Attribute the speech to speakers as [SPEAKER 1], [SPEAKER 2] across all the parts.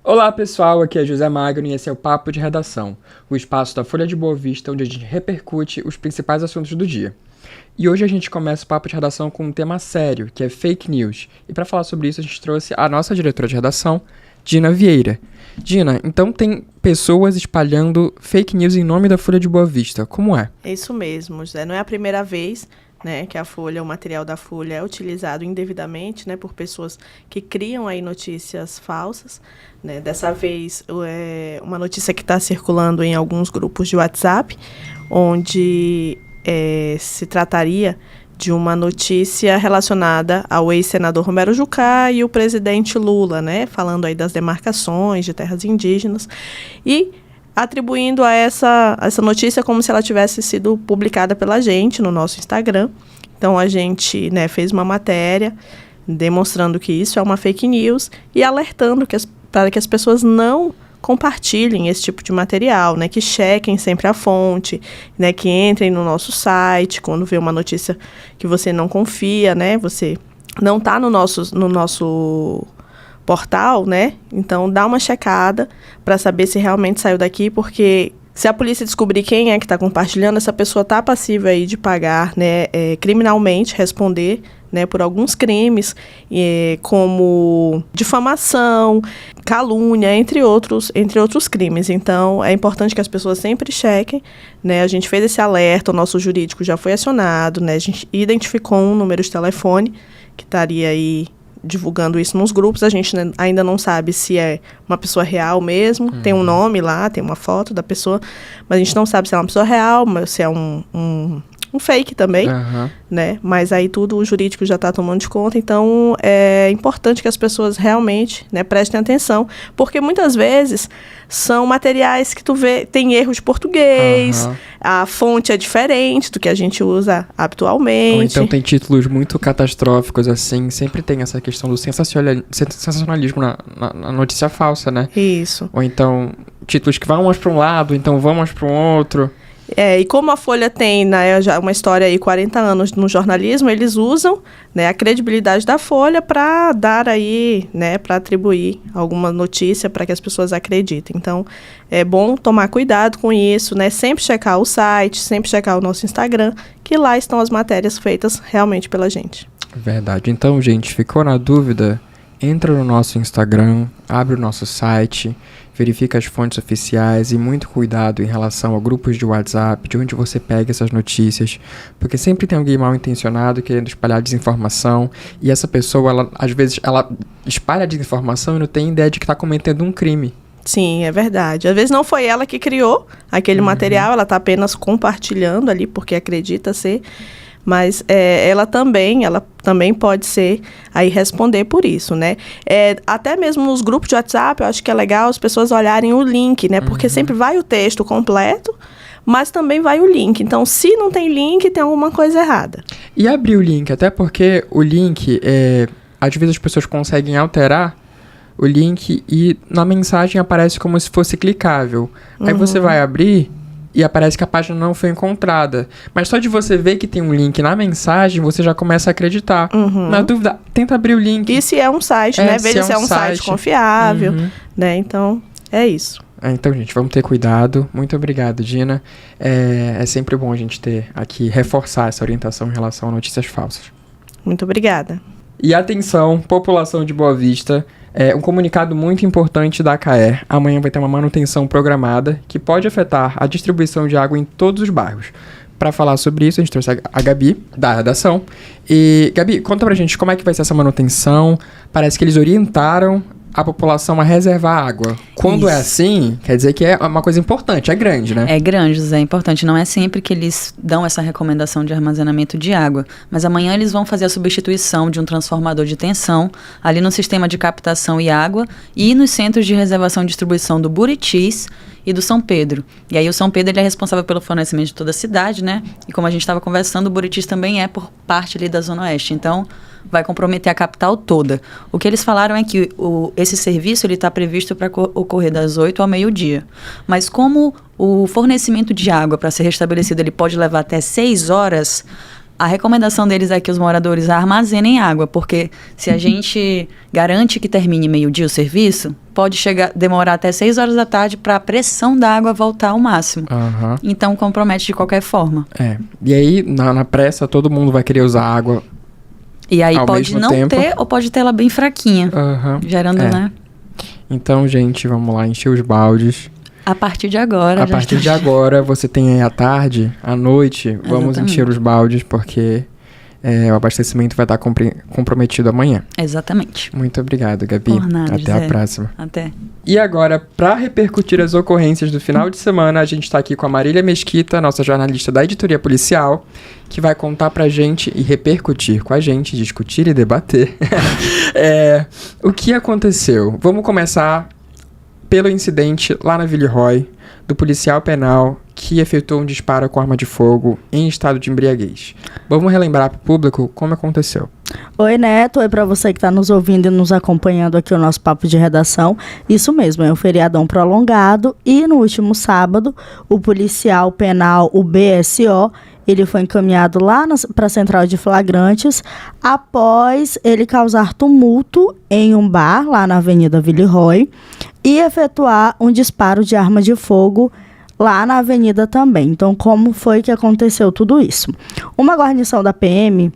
[SPEAKER 1] Olá pessoal, aqui é José Magno e esse é o Papo de Redação, o espaço da Folha de Boa Vista onde a gente repercute os principais assuntos do dia. E hoje a gente começa o Papo de Redação com um tema sério, que é fake news. E para falar sobre isso a gente trouxe a nossa diretora de redação, Dina Vieira. Dina, então tem pessoas espalhando fake news em nome da Folha de Boa Vista, como é?
[SPEAKER 2] É isso mesmo, José. Não é a primeira vez, né, que o material da Folha é utilizado indevidamente, né, por pessoas que criam aí notícias falsas, né. Dessa vez, uma notícia que está circulando em alguns grupos de WhatsApp, onde se trataria de uma notícia relacionada ao ex-senador Romero Jucá e o presidente Lula, né, falando aí das demarcações de terras indígenas e atribuindo a essa notícia como se ela tivesse sido publicada pela gente no nosso Instagram. Então, a gente, né, fez uma matéria demonstrando que isso é uma fake news e alertando para que as pessoas não compartilhem esse tipo de material, né, que chequem sempre a fonte, né, que entrem no nosso site quando vê uma notícia que você não confia, né, você não está no nosso portal, né? Então, dá uma checada para saber se realmente saiu daqui, porque se a polícia descobrir quem é que está compartilhando, essa pessoa está passível aí de pagar, né, criminalmente, responder, né, por alguns crimes, como difamação, calúnia, entre outros crimes. Então, é importante que as pessoas sempre chequem, né? A gente fez esse alerta, o nosso jurídico já foi acionado, né? A gente identificou um número de telefone que estaria aí divulgando isso nos grupos. A gente ainda não sabe se é uma pessoa real mesmo, tem um nome lá, tem uma foto da pessoa, mas a gente não sabe se é uma pessoa real, se é um fake também, né? Mas aí tudo o jurídico já está tomando de conta, então é importante que as pessoas realmente, né, prestem atenção, porque muitas vezes são materiais que tu vê, tem erro de português, a fonte é diferente do que a gente usa habitualmente.
[SPEAKER 1] Ou então tem títulos muito catastróficos, assim, sempre tem essa questão do sensacionalismo na notícia falsa, né?
[SPEAKER 2] Isso.
[SPEAKER 1] Ou então títulos que vão mais para um lado, então vão mais para um outro.
[SPEAKER 2] E como a Folha tem, né, já uma história aí, 40 anos no jornalismo, eles usam, né, a credibilidade da Folha para dar aí, né, para atribuir alguma notícia para que as pessoas acreditem. Então, é bom tomar cuidado com isso, né, sempre checar o site, sempre checar o nosso Instagram, que lá estão as matérias feitas realmente pela gente.
[SPEAKER 1] Verdade. Então, gente, ficou na dúvida? Entra no nosso Instagram, abre o nosso site, verifica as fontes oficiais e muito cuidado em relação a grupos de WhatsApp, de onde você pega essas notícias, porque sempre tem alguém mal intencionado querendo espalhar desinformação e essa pessoa, às vezes, ela espalha desinformação e não tem ideia de que está cometendo um crime.
[SPEAKER 2] Sim, é verdade. Às vezes não foi ela que criou aquele material, ela está apenas compartilhando ali porque acredita ser, mas ela também pode ser aí responder por isso, né? Até mesmo nos grupos de WhatsApp, eu acho que é legal as pessoas olharem o link, né? Porque sempre vai o texto completo, mas também vai o link. Então, se não tem link, tem alguma coisa errada.
[SPEAKER 1] E abrir o link, até porque o link, às vezes as pessoas conseguem alterar o link e na mensagem aparece como se fosse clicável. Aí você vai abrir e aparece que a página não foi encontrada. Mas só de você ver que tem um link na mensagem, você já começa a acreditar. Na dúvida, tenta abrir o link.
[SPEAKER 2] E se é um site, né? Veja se é um site confiável, né? Então, é isso.
[SPEAKER 1] Então, gente, vamos ter cuidado. Muito obrigado, Dina. É sempre bom a gente ter aqui, reforçar essa orientação em relação a notícias falsas.
[SPEAKER 2] Muito obrigada.
[SPEAKER 1] E atenção, população de Boa Vista, um comunicado muito importante da CAER. Amanhã vai ter uma manutenção programada que pode afetar a distribuição de água em todos os bairros. Para falar sobre isso, a gente trouxe a Gabi, da redação. E, Gabi, conta pra gente como é que vai ser essa manutenção. Parece que eles orientaram a população a reservar água. Quando é assim, quer dizer que é uma coisa importante, é grande, né?
[SPEAKER 3] É grande, José, é importante. Não é sempre que eles dão essa recomendação de armazenamento de água, mas amanhã eles vão fazer a substituição de um transformador de tensão ali no sistema de captação e água e nos centros de reservação e distribuição do Buritis e do São Pedro. E aí o São Pedro ele é responsável pelo fornecimento de toda a cidade, né? E como a gente estava conversando, o Buritis também é por parte ali da Zona Oeste. Então, vai comprometer a capital toda. O que eles falaram é que esse serviço está previsto para ocorrer das 8 ao meio-dia. Mas como o fornecimento de água para ser restabelecido ele pode levar até 6 horas, A recomendação deles é que os moradores armazenem água, porque se a gente garante que termine meio-dia o serviço, pode demorar até 6 horas da tarde para a pressão da água voltar ao máximo.
[SPEAKER 1] Aham.
[SPEAKER 3] Então, compromete de qualquer forma.
[SPEAKER 1] E aí, na pressa, todo mundo vai querer usar água.
[SPEAKER 3] E aí
[SPEAKER 1] Ao
[SPEAKER 3] pode
[SPEAKER 1] mesmo
[SPEAKER 3] não
[SPEAKER 1] tempo.
[SPEAKER 3] ter, ou pode ter ela bem fraquinha, gerando, né?
[SPEAKER 1] Então, gente, vamos lá, encher os baldes.
[SPEAKER 3] A partir de agora.
[SPEAKER 1] A partir de agora, você tem aí à tarde, à noite, vamos
[SPEAKER 3] Exatamente.
[SPEAKER 1] encher os baldes, porque o abastecimento vai estar comprometido amanhã.
[SPEAKER 3] Exatamente.
[SPEAKER 1] Muito obrigado, Gabi.
[SPEAKER 3] Por nada,
[SPEAKER 1] Até
[SPEAKER 3] José.
[SPEAKER 1] a próxima.
[SPEAKER 3] Até.
[SPEAKER 1] E agora, para repercutir as ocorrências do final de semana, a gente está aqui com a Marília Mesquita, nossa jornalista da Editoria Policial, que vai contar pra gente e repercutir com a gente, discutir e debater o que aconteceu. Vamos começar pelo incidente lá na Villeroy, do policial penal que efetuou um disparo com arma de fogo em estado de embriaguez. Vamos relembrar para o público como aconteceu.
[SPEAKER 4] Oi, Neto. Oi para você que está nos ouvindo e nos acompanhando aqui o nosso papo de redação. Isso mesmo, é um feriadão prolongado e no último sábado, o policial penal, o BSO, ele foi encaminhado lá para a central de flagrantes após ele causar tumulto em um bar lá na Avenida Villeroy e efetuar um disparo de arma de fogo lá na avenida também. Então, como foi que aconteceu tudo isso? Uma guarnição da PM,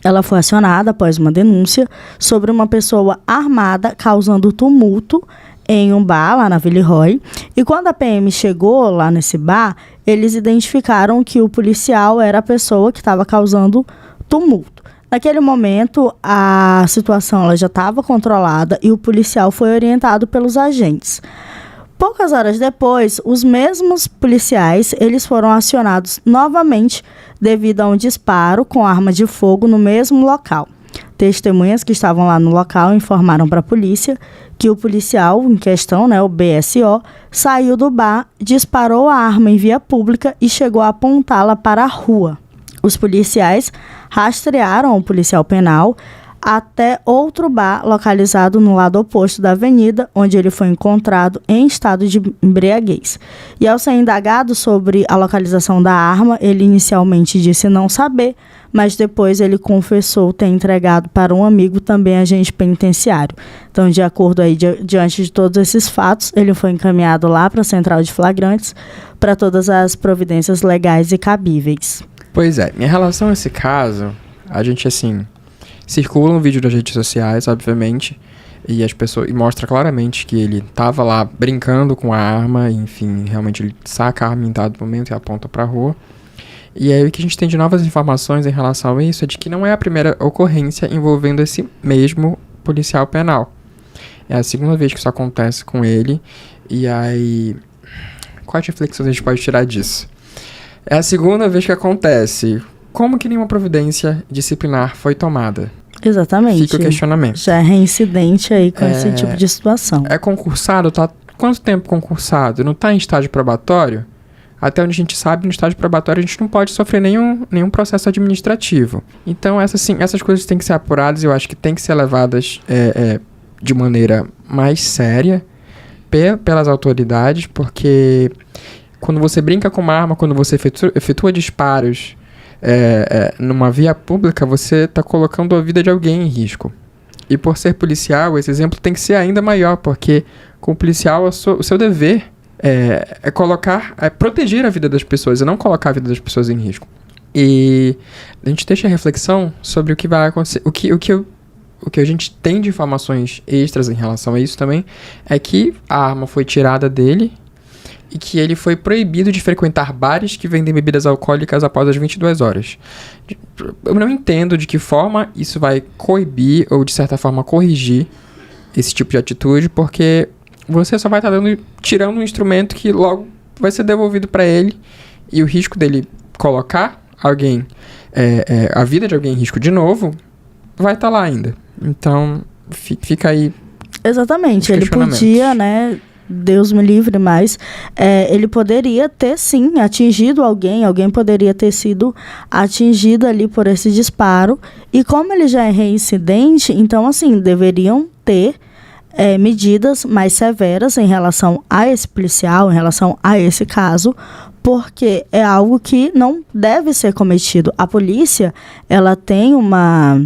[SPEAKER 4] ela foi acionada após uma denúncia sobre uma pessoa armada causando tumulto em um bar lá na Villeroy. E quando a PM chegou lá nesse bar, eles identificaram que o policial era a pessoa que estava causando tumulto. Naquele momento, a situação ela já estava controlada e o policial foi orientado pelos agentes. Poucas horas depois, os mesmos policiais eles foram acionados novamente devido a um disparo com arma de fogo no mesmo local. Testemunhas que estavam lá no local informaram para a polícia que o policial em questão, o BSO, saiu do bar, disparou a arma em via pública e chegou a apontá-la para a rua. Os policiais rastrearam o policial penal até outro bar localizado no lado oposto da avenida, onde ele foi encontrado em estado de embriaguez. E ao ser indagado sobre a localização da arma, ele inicialmente disse não saber, mas depois ele confessou ter entregado para um amigo, também agente penitenciário. Então, de acordo aí, diante de todos esses fatos, ele foi encaminhado lá para a central de flagrantes para todas as providências legais e cabíveis.
[SPEAKER 1] Pois é, em relação a esse caso, a gente, circula um vídeo nas redes sociais, obviamente, e as pessoas mostra claramente que ele estava lá brincando com a arma, enfim, realmente ele saca a arma em dado momento e aponta para a rua. E aí o que a gente tem de novas informações em relação a isso é de que não é a primeira ocorrência envolvendo esse mesmo policial penal. É a segunda vez que isso acontece com ele, e aí quais reflexões a gente pode tirar disso? É a segunda vez que acontece. Como que nenhuma providência disciplinar foi tomada?
[SPEAKER 4] Exatamente.
[SPEAKER 1] Fica o questionamento.
[SPEAKER 4] Já é reincidente aí com esse tipo de situação.
[SPEAKER 1] É concursado? Tá quanto tempo concursado? Não está em estágio probatório? Até onde a gente sabe, no estágio probatório a gente não pode sofrer nenhum processo administrativo. Então, essas coisas têm que ser apuradas e eu acho que têm que ser levadas de maneira mais séria pelas autoridades, porque quando você brinca com uma arma, quando você efetua disparos numa via pública, você está colocando a vida de alguém em risco. E por ser policial, esse exemplo tem que ser ainda maior, porque como policial, o seu dever é proteger a vida das pessoas e não colocar a vida das pessoas em risco. E a gente deixa a reflexão sobre o que vai acontecer. O que a gente tem de informações extras em relação a isso também é que a arma foi tirada dele e que ele foi proibido de frequentar bares que vendem bebidas alcoólicas após as 22 horas. Eu não entendo de que forma isso vai coibir ou, de certa forma, corrigir esse tipo de atitude, porque você só vai estar tirando um instrumento que logo vai ser devolvido para ele, e o risco dele colocar alguém, a vida de alguém em risco de novo, vai estar lá ainda. Então, fica aí.
[SPEAKER 4] Exatamente, ele podia, Deus me livre, mas ele poderia ter, sim, atingido alguém poderia ter sido atingido ali por esse disparo, e como ele já é reincidente, então, deveriam ter medidas mais severas em relação a esse policial, em relação a esse caso, porque é algo que não deve ser cometido. A polícia, ela tem uma...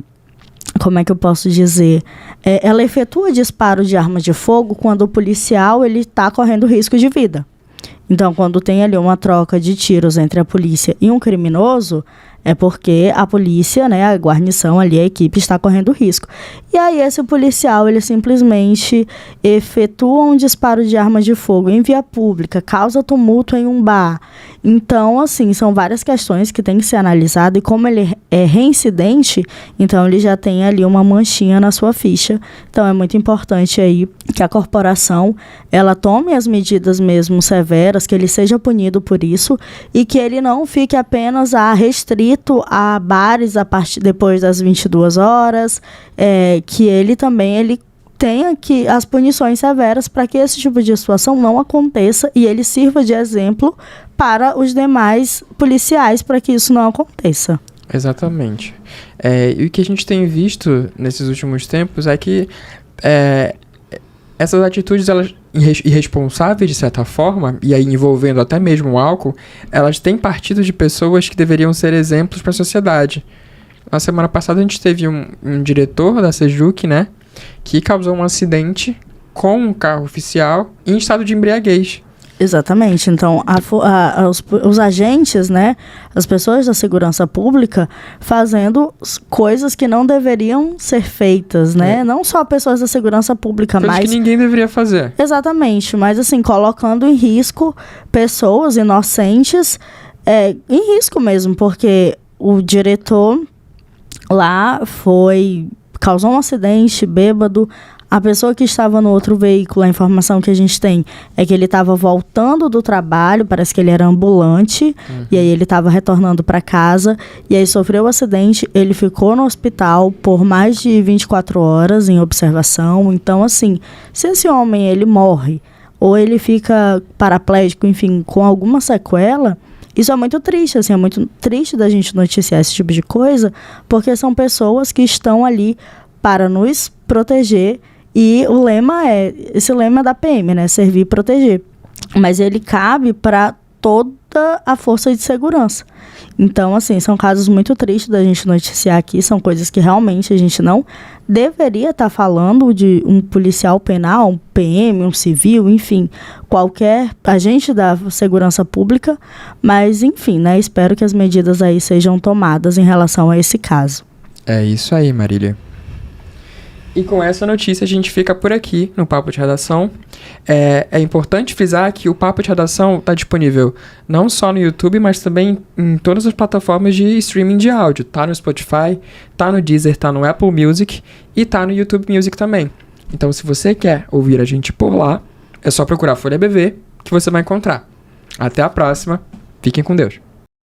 [SPEAKER 4] Como é que eu posso dizer? Ela efetua disparo de arma de fogo quando o policial está correndo risco de vida. Então, quando tem ali uma troca de tiros entre a polícia e um criminoso, é porque a polícia, né, a guarnição ali, a equipe está correndo risco. E aí esse policial, ele simplesmente efetua um disparo de arma de fogo em via pública, causa tumulto em um bar. Então, assim, são várias questões que tem que ser analisadas, e como ele é reincidente, então ele já tem ali uma manchinha na sua ficha. Então, é muito importante aí que a corporação, ela tome as medidas mesmo severas, que ele seja punido por isso, e que ele não fique apenas restrito a bares depois das 22 horas, que ele também tenha as punições severas para que esse tipo de situação não aconteça e ele sirva de exemplo para os demais policiais para que isso não aconteça.
[SPEAKER 1] Exatamente. E o que a gente tem visto nesses últimos tempos é que essas atitudes elas irresponsáveis, de certa forma, e aí envolvendo até mesmo o álcool, elas têm partido de pessoas que deveriam ser exemplos para a sociedade. Na semana passada a gente teve um diretor da Sejuc, né, que causou um acidente com um carro oficial em estado de embriaguez.
[SPEAKER 4] Exatamente. Então, os agentes, né, as pessoas da segurança pública fazendo coisas que não deveriam ser feitas, né? Não só pessoas da segurança pública,
[SPEAKER 1] coisas
[SPEAKER 4] mas...
[SPEAKER 1] que ninguém deveria fazer.
[SPEAKER 4] Exatamente. Mas, assim, colocando em risco pessoas inocentes, em risco mesmo, porque o diretor lá causou um acidente, bêbado. A pessoa que estava no outro veículo, a informação que a gente tem é que ele estava voltando do trabalho, parece que ele era ambulante, e aí ele estava retornando para casa, e aí sofreu um acidente, ele ficou no hospital por mais de 24 horas em observação. Então, assim, se esse homem ele morre, ou ele fica paraplégico, enfim, com alguma sequela, isso é muito triste, assim, é muito triste da gente noticiar esse tipo de coisa, porque são pessoas que estão ali para nos proteger. E esse lema é da PM, né? Servir e proteger. Mas ele cabe para toda a força de segurança. Então, assim, são casos muito tristes da gente noticiar aqui. São coisas que realmente a gente não deveria estar falando de um policial penal, um PM, um civil, enfim, qualquer agente da segurança pública. Mas, enfim, né? Espero que as medidas aí sejam tomadas em relação a esse caso.
[SPEAKER 1] É isso aí, Marília. E com essa notícia a gente fica por aqui no Papo de Redação. É importante frisar que o Papo de Redação está disponível não só no YouTube, mas também em todas as plataformas de streaming de áudio. Tá no Spotify, tá no Deezer, tá no Apple Music e tá no YouTube Music também. Então, se você quer ouvir a gente por lá, é só procurar Folha BV que você vai encontrar. Até a próxima. Fiquem com Deus.